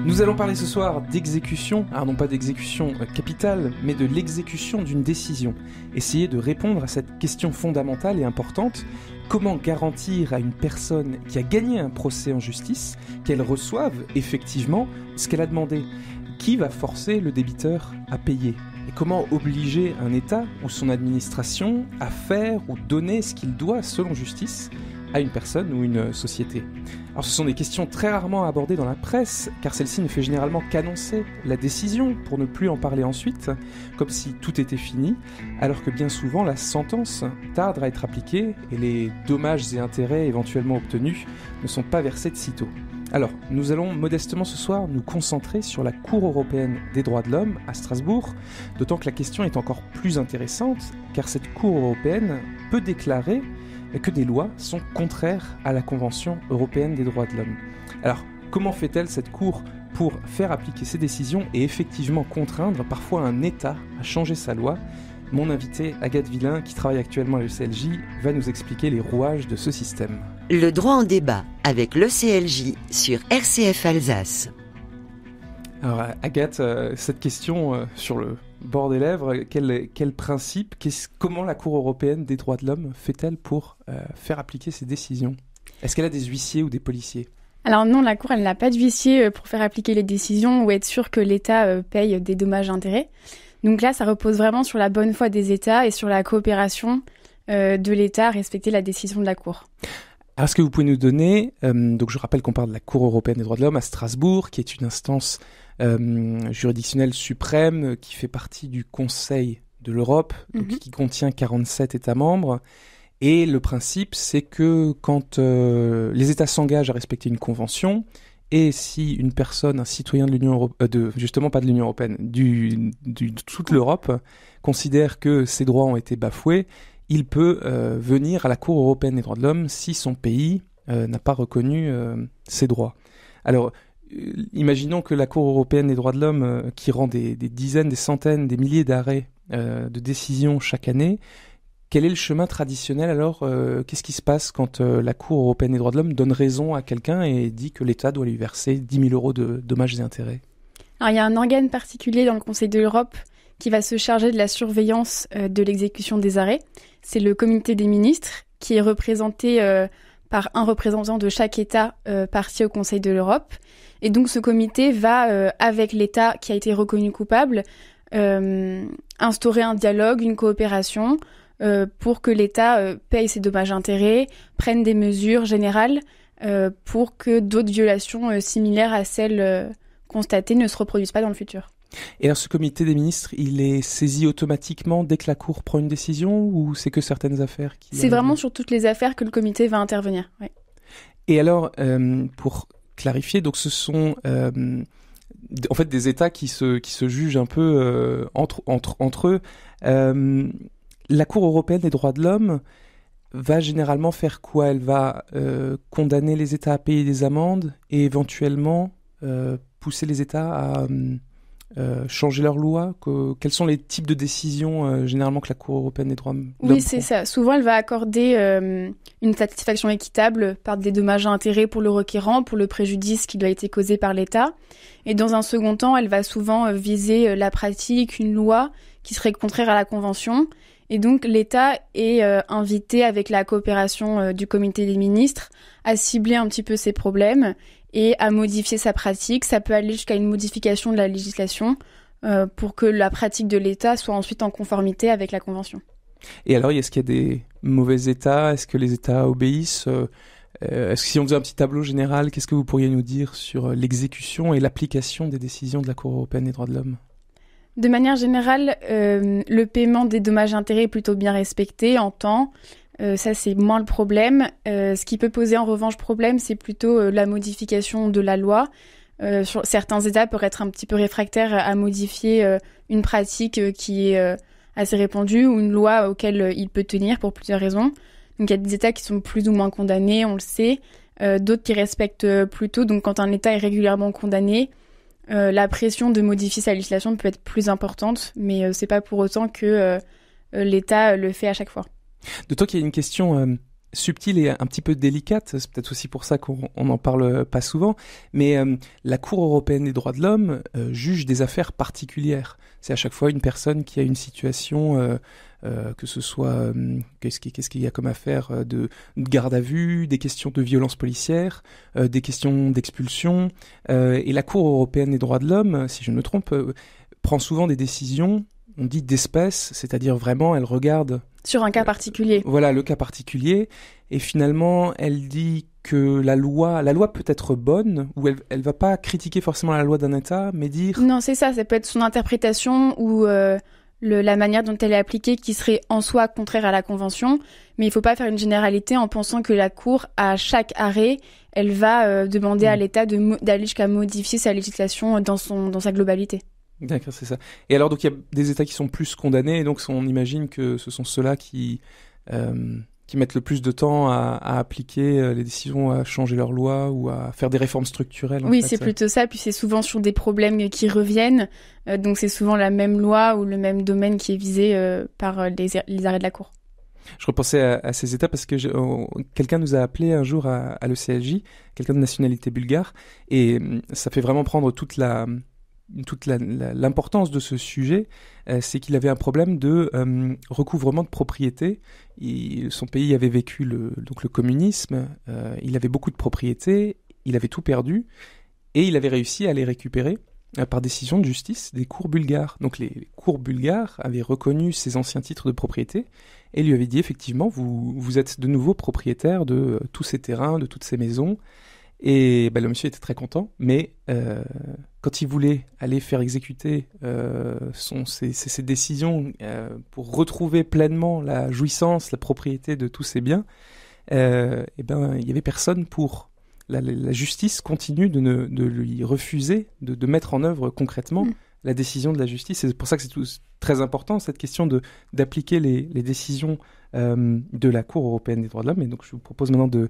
Nous allons parler ce soir d'exécution, alors non pas d'exécution capitale, mais de l'exécution d'une décision. Essayer de répondre à cette question fondamentale et importante, comment garantir à une personne qui a gagné un procès en justice qu'elle reçoive effectivement ce qu'elle a demandé ? Qui va forcer le débiteur à payer ? Et comment obliger un État ou son administration à faire ou donner ce qu'il doit selon justice à une personne ou une société ? Alors ce sont des questions très rarement abordées dans la presse, car celle-ci ne fait généralement qu'annoncer la décision pour ne plus en parler ensuite, comme si tout était fini, alors que bien souvent la sentence tarde à être appliquée et les dommages et intérêts éventuellement obtenus ne sont pas versés de sitôt. Alors, nous allons modestement ce soir nous concentrer sur la Cour européenne des droits de l'homme à Strasbourg, d'autant que la question est encore plus intéressante, car cette Cour européenne peut déclarer que des lois sont contraires à la Convention européenne des droits de l'homme. Alors, comment fait-elle cette Cour pour faire appliquer ses décisions et effectivement contraindre parfois un État à changer sa loi ? Mon invité, Agathe Villain, qui travaille actuellement à l'ECLJ, va nous expliquer les rouages de ce système. Le droit en débat avec l'ECLJ sur RCF Alsace. Alors Agathe, cette question sur le bord des lèvres, quel principe, comment la Cour européenne des droits de l'homme fait-elle pour faire appliquer ses décisions ? Est-ce qu'elle a des huissiers ou des policiers ? Alors non, la Cour, elle n'a pas de huissier pour faire appliquer les décisions ou être sûr que l'État paye des dommages et intérêts. Donc là, ça repose vraiment sur la bonne foi des États et sur la coopération de l'État à respecter la décision de la Cour. Alors, est-ce que vous pouvez nous donner, donc je rappelle qu'on parle de la Cour européenne des droits de l'homme à Strasbourg, qui est une instance juridictionnelle suprême qui fait partie du Conseil de l'Europe, donc qui contient 47 États membres. Et le principe, c'est que quand les États s'engagent à respecter une convention, et si une personne, un citoyen de l'Union européenne, justement pas de l'Union européenne, de toute l'Europe, considère que ses droits ont été bafoués, il peut venir à la Cour européenne des droits de l'homme si son pays n'a pas reconnu ses droits. Alors, imaginons que la Cour européenne des droits de l'homme, qui rend des dizaines, des centaines, des milliers d'arrêts de décisions chaque année, quel est le chemin traditionnel alors ? Qu'est-ce qui se passe quand la Cour européenne des droits de l'homme donne raison à quelqu'un et dit que l'État doit lui verser 10 000 € de dommages et intérêts ? Alors il y a un organe particulier dans le Conseil de l'Europe qui va se charger de la surveillance de l'exécution des arrêts. C'est le comité des ministres qui est représenté par un représentant de chaque État parti au Conseil de l'Europe. Et donc ce comité va, avec l'État qui a été reconnu coupable, instaurer un dialogue, une coopération pour que l'État paye ses dommages-intérêts, prenne des mesures générales pour que d'autres violations similaires à celles constatées ne se reproduisent pas dans le futur. Et alors ce comité des ministres, il est saisi automatiquement dès que la Cour prend une décision ou c'est que certaines affaires qui... C'est vraiment sur toutes les affaires que le comité va intervenir, oui. Et alors, pour clarifier, donc ce sont en fait des États qui se jugent un peu entre eux. La Cour européenne des droits de l'homme va généralement faire quoi ? Elle va condamner les États à payer des amendes et éventuellement pousser les États à changer leurs lois. Quels sont les types de décisions généralement que la Cour européenne des droits de l'homme Oui, c'est ça. Souvent, elle va accorder une satisfaction équitable par des dommages et intérêts pour le requérant, pour le préjudice qui lui a été causé par l'État. Et dans un second temps, elle va souvent viser la pratique, une loi qui serait contraire à la Convention. Et donc, l'État est invité, avec la coopération du comité des ministres, à cibler un petit peu ses problèmes et à modifier sa pratique. Ça peut aller jusqu'à une modification de la législation pour que la pratique de l'État soit ensuite en conformité avec la Convention. Et alors, est-ce qu'il y a des mauvais États ? Est-ce que les États obéissent ? Est-ce que si on faisait un petit tableau général, qu'est-ce que vous pourriez nous dire sur l'exécution et l'application des décisions de la Cour européenne des droits de l'homme ? De manière générale, le paiement des dommages et intérêts est plutôt bien respecté en temps. Ça, c'est moins le problème. Ce qui peut poser en revanche problème, c'est plutôt la modification de la loi. Certains États peuvent être un petit peu réfractaires à modifier une pratique qui est assez répandue ou une loi auquel il peut tenir pour plusieurs raisons. Donc il y a des États qui sont plus ou moins condamnés, on le sait. D'autres qui respectent plutôt. Donc quand un État est régulièrement condamné, la pression de modifier sa législation peut être plus importante, mais c'est pas pour autant que l'État le fait à chaque fois. D'autant qu'il y a une question subtile et un petit peu délicate, c'est peut-être aussi pour ça qu'on n'en parle pas souvent, mais la Cour européenne des droits de l'homme juge des affaires particulières. C'est à chaque fois une personne qui a une situation, que ce soit, qu'est-ce qu'il y a comme affaire de garde à vue, des questions de violence policière, des questions d'expulsion, et la Cour européenne des droits de l'homme, si je ne me trompe, prend souvent des décisions, on dit d'espèce, c'est-à-dire vraiment elle regarde sur un cas particulier. Voilà, le cas particulier. Et finalement, elle dit que la loi peut être bonne, ou elle va pas critiquer forcément la loi d'un État, mais dire... Non, c'est ça peut être son interprétation ou la manière dont elle est appliquée qui serait en soi contraire à la Convention, mais il faut pas faire une généralité en pensant que la Cour, à chaque arrêt, elle va demander à l'État d'aller jusqu'à modifier sa législation dans sa globalité. D'accord, c'est ça. Et alors, donc, il y a des États qui sont plus condamnés, et donc on imagine que ce sont ceux-là qui mettent le plus de temps à appliquer les décisions, à changer leurs lois ou à faire des réformes structurelles. Oui, c'est plutôt ça, puis c'est souvent sur des problèmes qui reviennent, donc c'est souvent la même loi ou le même domaine qui est visé par les arrêts de la Cour. Je repensais à ces États parce que quelqu'un nous a appelé un jour à l'ECLJ, quelqu'un de nationalité bulgare, et ça fait vraiment prendre toute l'importance de ce sujet, c'est qu'il avait un problème de recouvrement de propriété. Son pays avait vécu le communisme, il avait beaucoup de propriétés, il avait tout perdu, et il avait réussi à les récupérer par décision de justice des cours bulgares. Donc les cours bulgares avaient reconnu ses anciens titres de propriété et lui avaient dit effectivement vous êtes de nouveau propriétaire de tous ces terrains, de toutes ces maisons. Et le monsieur était très content, mais quand il voulait aller faire exécuter ses décisions pour retrouver pleinement la jouissance, la propriété de tous ses biens, il y avait personne pour. La justice continue de lui refuser de mettre en œuvre concrètement la décision de la justice. C'est pour ça que c'est très important, cette question d'appliquer les décisions de la Cour européenne des droits de l'homme. Et donc je vous propose maintenant de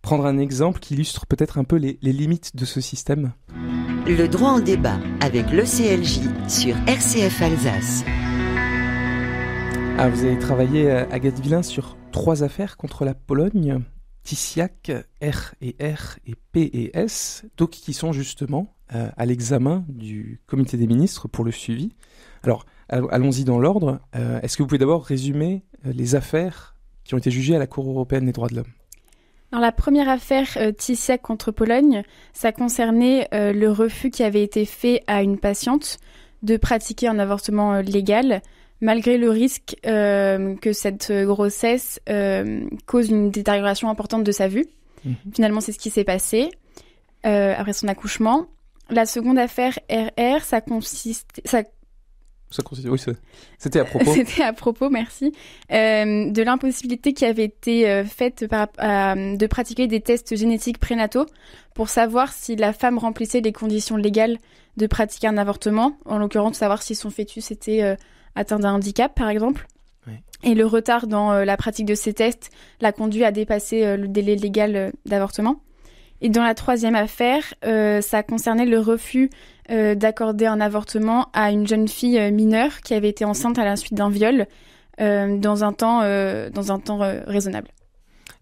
prendre un exemple qui illustre peut-être un peu les limites de ce système. Le droit en débat avec l'ECLJ sur RCF Alsace. Vous avez travaillé, Agathe Villain, sur 3 affaires contre la Pologne, Tisiak, R et P et S, donc qui sont justement à l'examen du comité des ministres pour le suivi. Alors, allons-y dans l'ordre. Est-ce que vous pouvez d'abord résumer les affaires qui ont été jugées à la Cour européenne des droits de l'homme ? Dans la première affaire Tisiak contre Pologne, ça concernait le refus qui avait été fait à une patiente de pratiquer un avortement légal, malgré le risque que cette grossesse cause une détérioration importante de sa vue. Finalement, c'est ce qui s'est passé après son accouchement. La seconde affaire RR, oui, c'était à propos. C'était à propos, merci. De l'impossibilité qui avait été faite de pratiquer des tests génétiques prénataux pour savoir si la femme remplissait les conditions légales de pratiquer un avortement, en l'occurrence savoir si son fœtus était atteint d'un handicap, par exemple. Oui. Et le retard dans la pratique de ces tests l'a conduit à dépasser le délai légal d'avortement. Et dans la troisième affaire, ça concernait le refus d'accorder un avortement à une jeune fille mineure qui avait été enceinte à la suite d'un viol dans un temps raisonnable.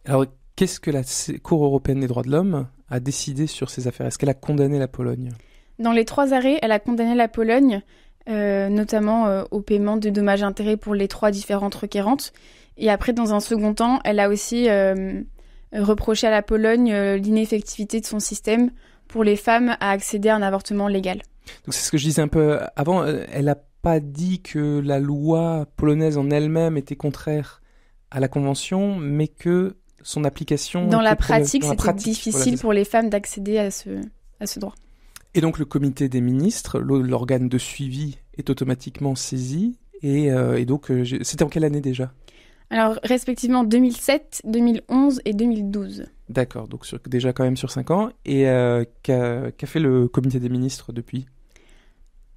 Alors, qu'est-ce que la Cour européenne des droits de l'homme a décidé sur ces affaires ? Est-ce qu'elle a condamné la Pologne ? Dans les 3 arrêts, elle a condamné la Pologne, notamment au paiement de dommages-intérêts pour les 3 différentes requérantes. Et après, dans un second temps, elle a aussi reproché à la Pologne l'ineffectivité de son système pour les femmes à accéder à un avortement légal. Donc c'est ce que je disais un peu avant, elle n'a pas dit que la loi polonaise en elle-même était contraire à la Convention, mais que son application... Dans la pratique, c'était difficile pour les femmes d'accéder à ce droit. Et donc le comité des ministres, l'organe de suivi, est automatiquement saisi, et donc c'était en quelle année déjà ? Alors, respectivement 2007, 2011 et 2012. D'accord, donc déjà quand même sur 5 ans. Et qu'a fait le comité des ministres depuis ?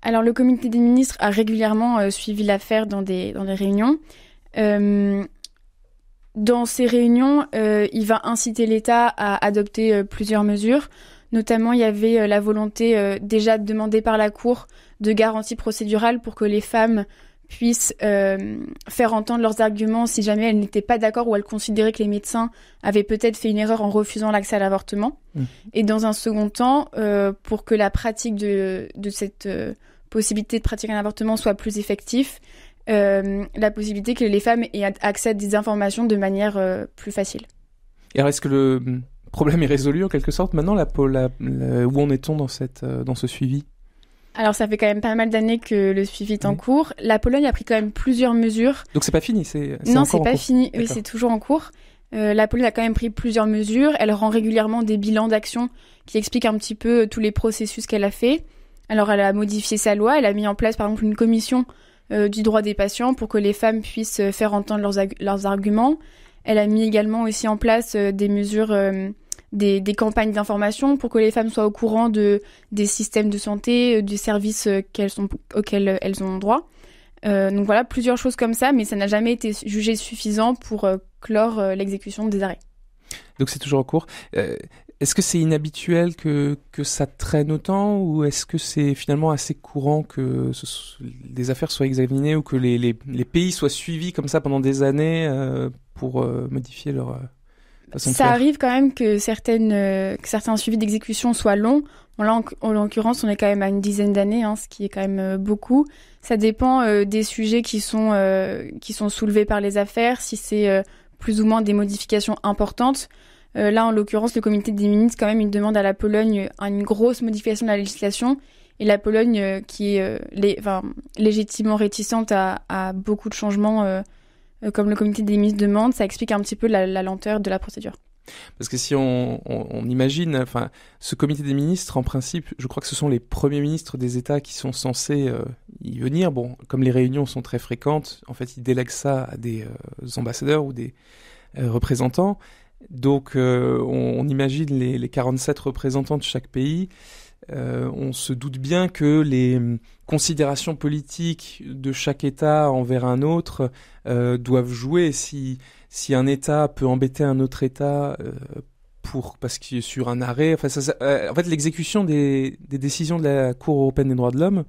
Alors, le comité des ministres a régulièrement suivi l'affaire dans des réunions. Dans ces réunions, il va inciter l'État à adopter plusieurs mesures. Notamment, il y avait la volonté déjà demandée par la Cour de garanties procédurales pour que les femmes puissent faire entendre leurs arguments si jamais elles n'étaient pas d'accord ou elles considéraient que les médecins avaient peut-être fait une erreur en refusant l'accès à l'avortement. Et dans un second temps, pour que la pratique de cette possibilité de pratiquer un avortement soit plus effective, la possibilité que les femmes aient accès à des informations de manière plus facile. Et alors, est-ce que le problème est résolu en quelque sorte maintenant, où en est-on dans ce suivi ? Alors, ça fait quand même pas mal d'années que le suivi est en cours. La Pologne a pris quand même plusieurs mesures. Donc, c'est pas fini, Non, c'est pas fini. D'accord. Oui, c'est toujours en cours. La Pologne a quand même pris plusieurs mesures. Elle rend régulièrement des bilans d'action qui expliquent un petit peu tous les processus qu'elle a fait. Alors, elle a modifié sa loi. Elle a mis en place, par exemple, une commission du droit des patients pour que les femmes puissent faire entendre leurs arguments. Elle a mis également aussi en place des mesures... Des campagnes d'information pour que les femmes soient au courant des systèmes de santé, des services auxquels elles ont droit. Donc voilà, plusieurs choses comme ça, mais ça n'a jamais été jugé suffisant pour clore l'exécution des arrêts. Donc c'est toujours en cours. Est-ce que c'est inhabituel que ça traîne autant, ou est-ce que c'est finalement assez courant que des affaires soient examinées ou que les pays soient suivis comme ça pendant des années pour modifier leur... Ça arrive quand même que certains suivis d'exécution soient longs. Bon, là, en l'occurrence, on est quand même à une dizaine d'années, ce qui est quand même beaucoup. Ça dépend des sujets qui sont soulevés par les affaires, si c'est plus ou moins des modifications importantes. Là, en l'occurrence, le comité des ministres, quand même, il demande à la Pologne une grosse modification de la législation. Et la Pologne, qui est légitimement réticente à beaucoup de changements, comme le comité des ministres demande, ça explique un petit peu la lenteur de la procédure. Parce que si on imagine, ce comité des ministres, en principe, je crois que ce sont les premiers ministres des États qui sont censés y venir. Bon, comme les réunions sont très fréquentes, en fait, ils délèguent ça à des ambassadeurs ou des représentants. Donc, on imagine les 47 représentants de chaque pays. On se doute bien que les considérations politiques de chaque État envers un autre doivent jouer. Si un État peut embêter un autre État parce qu'il est sur un arrêt, en fait, l'exécution des décisions de la Cour européenne des droits de l'homme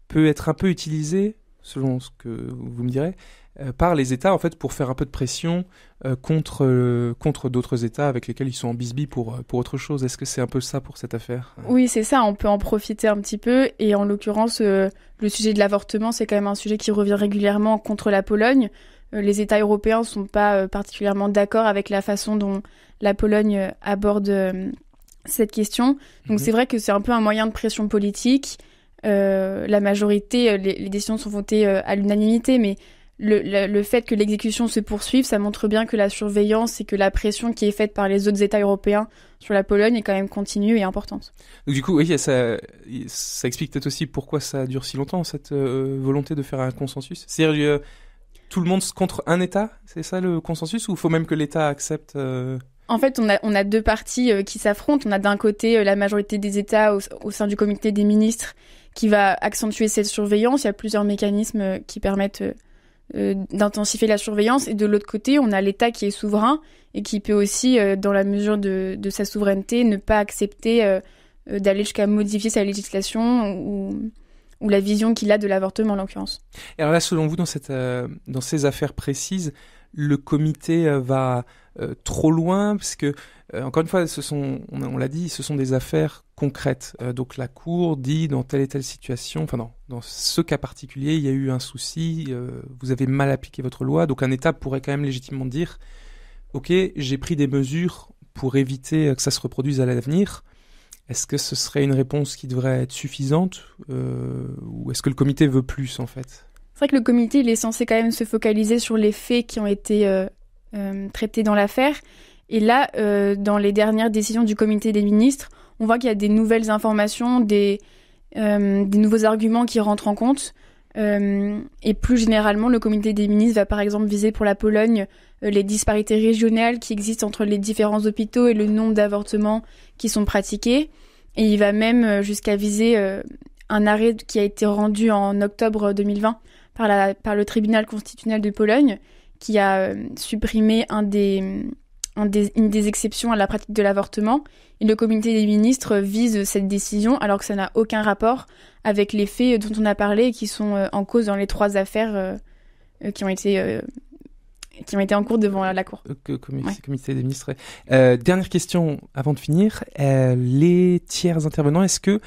peut être un peu utilisée, selon ce que vous me direz, par les États, en fait, pour faire un peu de pression contre d'autres États avec lesquels ils sont en bisbille pour autre chose. Est-ce que c'est un peu ça pour cette affaire ? Oui, c'est ça, on peut en profiter un petit peu. Et en l'occurrence, le sujet de l'avortement, c'est quand même un sujet qui revient régulièrement contre la Pologne. Les États européens ne sont pas particulièrement d'accord avec la façon dont la Pologne aborde cette question. Donc c'est vrai que c'est un peu un moyen de pression politique. La majorité, les décisions sont votées à l'unanimité, mais le fait que l'exécution se poursuive, ça montre bien que la surveillance et que la pression qui est faite par les autres États européens sur la Pologne est quand même continue et importante. Donc du coup, oui, ça explique peut-être aussi pourquoi ça dure si longtemps, cette volonté de faire un consensus. C'est-à-dire tout le monde contre un État, c'est ça le consensus, ou il faut même que l'État accepte En fait, on a deux parties qui s'affrontent. On a d'un côté la majorité des États au sein du comité des ministres qui va accentuer cette surveillance. Il y a plusieurs mécanismes qui permettent d'intensifier la surveillance. Et de l'autre côté, on a l'État qui est souverain et qui peut aussi, dans la mesure de sa souveraineté, ne pas accepter d'aller jusqu'à modifier sa législation ou la vision qu'il a de l'avortement, en l'occurrence. Et alors là, selon vous, dans ces affaires précises, le comité va trop loin, parce que, encore une fois, on l'a dit, ce sont des affaires concrètes. Donc la Cour dit, dans telle et telle situation, dans ce cas particulier, il y a eu un souci, vous avez mal appliqué votre loi, donc un État pourrait quand même légitimement dire « Ok, j'ai pris des mesures pour éviter que ça se reproduise à l'avenir ». Est-ce que ce serait une réponse qui devrait être suffisante ou est-ce que le comité veut plus, en fait ? C'est vrai que le comité, il est censé quand même se focaliser sur les faits qui ont été traités dans l'affaire. Et là, dans les dernières décisions du comité des ministres, on voit qu'il y a des nouvelles informations, des nouveaux arguments qui rentrent en compte. Et plus généralement, le comité des ministres va par exemple viser pour la Pologne les disparités régionales qui existent entre les différents hôpitaux et le nombre d'avortements qui sont pratiqués. Et il va même jusqu'à viser un arrêt qui a été rendu en octobre 2020 par le tribunal constitutionnel de Pologne, qui a supprimé un des une des exceptions à la pratique de l'avortement. Et le comité des ministres vise cette décision alors que ça n'a aucun rapport avec les faits dont on a parlé et qui sont en cause dans les 3 affaires qui ont été en cours devant la Cour. Comité des ministres. Dernière question avant de finir. Les tiers intervenants, est-ce que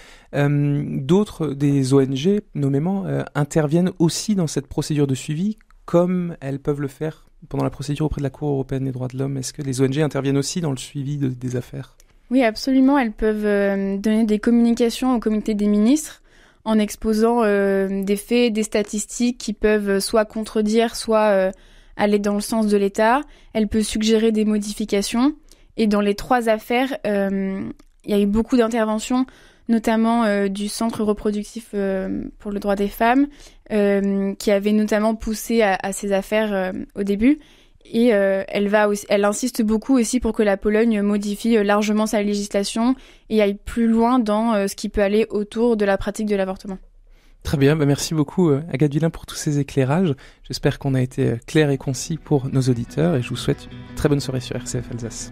d'autres des ONG, nommément, interviennent aussi dans cette procédure de suivi comme elles peuvent le faire pendant la procédure auprès de la Cour européenne des droits de l'homme? Est-ce que les ONG interviennent aussi dans le suivi des affaires? Oui, absolument. Elles peuvent donner des communications au comité des ministres en exposant des faits, des statistiques qui peuvent soit contredire, soit aller dans le sens de l'État. Elle peut suggérer des modifications. Et dans les 3 affaires, il y a eu beaucoup d'interventions, notamment du Centre reproductif pour le droit des femmes, qui avait notamment poussé à ces affaires au début. Et elle insiste beaucoup aussi pour que la Pologne modifie largement sa législation et aille plus loin dans ce qui peut aller autour de la pratique de l'avortement. Très bien, merci beaucoup Agathe Villain pour tous ces éclairages. J'espère qu'on a été clair et concis pour nos auditeurs et je vous souhaite une très bonne soirée sur RCF Alsace.